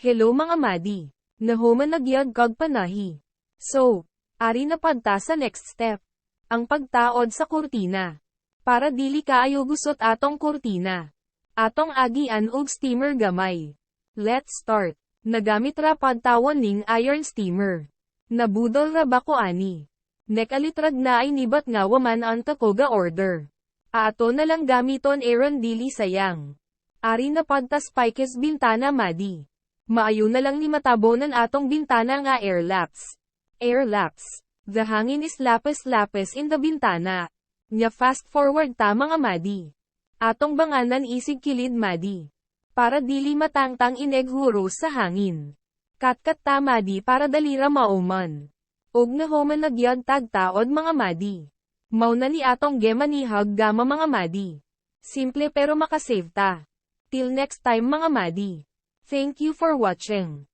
Hello mga madi. Nahuman nagyag kag panahi. So, ari na padta sa next step. Ang pagtaod sa kurtina. Para dili kaayo gusot atong kurtina. Atong agian og steamer gamay. Let's start. Nagamit ra pagtawon ning iron steamer. Nabudol ra ba ko ani? Nekalitrag na ay nibat nga waman ang takoga order. Ato na lang gamiton Aaron dili sayang. Ari na pagtas pikes bintana madi. Maayo na lang ni matabonan atong bintana nga air laps. Air laps. The hangin is lapis-lapis in the bintana. Nya fast forward ta mga madi. Atong banganan isig kilid madi. Para dili matangtang ineghuro sa hangin. Katkat ta madi para dalira mauman. Og nahoman nagyag tagtaod mga madi. Mauna ni atong gemanihag gama mga madi. Simple pero makasave ta. Till next time mga madi. Thank you for watching.